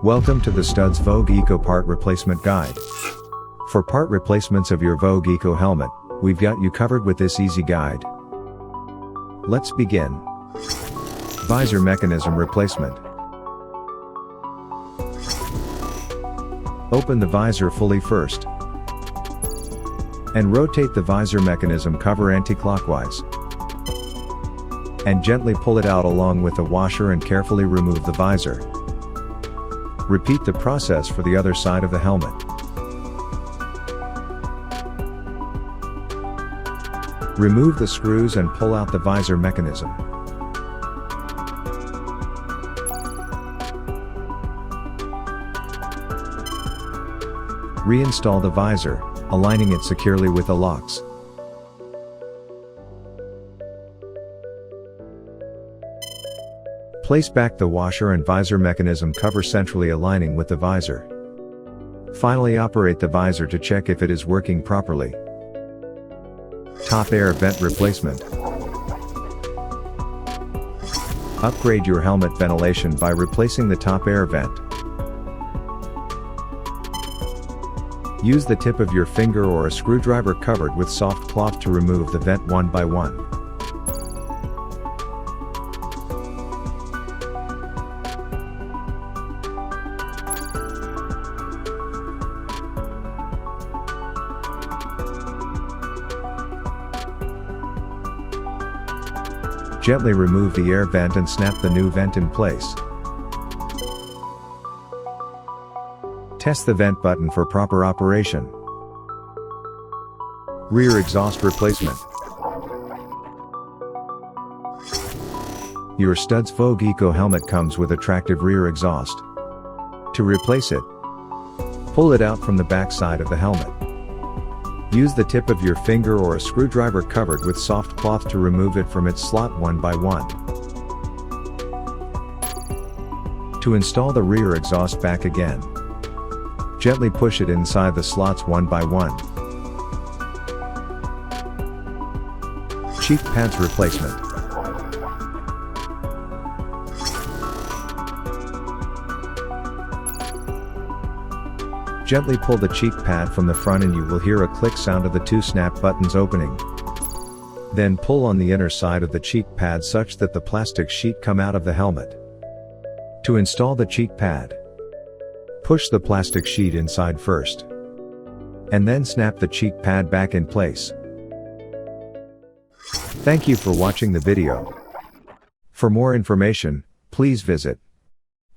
Welcome to the Studs Vogue Eco Part Replacement Guide. For part replacements of your Vogue Eco Helmet, we've got you covered with this easy guide. Let's begin. Visor Mechanism Replacement. Open the visor fully first, and rotate the visor mechanism cover anti-clockwise. And gently pull it out along with the washer and carefully remove the visor. Repeat the process for the other side of the helmet. Remove the screws and pull out the visor mechanism. Reinstall the visor, aligning it securely with the locks. Place back the washer and visor mechanism cover centrally aligning with the visor. Finally, operate the visor to check if it is working properly. Top air vent replacement. Upgrade your helmet ventilation by replacing the top air vent. Use the tip of your finger or a screwdriver covered with soft cloth to remove the vent one by one. Gently remove the air vent and snap the new vent in place. Test the vent button for proper operation. Rear exhaust replacement. Your Studs Vogue Eco Helmet comes with attractive rear exhaust. To replace it, pull it out from the back side of the helmet. Use the tip of your finger or a screwdriver covered with soft cloth to remove it from its slot one by one. To install the rear exhaust back again, gently push it inside the slots one by one. Cheek pads replacement. Gently pull the cheek pad from the front and you will hear a click sound of the two snap buttons opening. Then pull on the inner side of the cheek pad such that the plastic sheet come out of the helmet. To install the cheek pad, push the plastic sheet inside first, and then snap the cheek pad back in place. Thank you for watching the video. For more information, please visit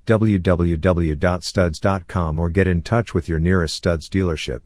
www.studs.com or get in touch with your nearest Studs dealership.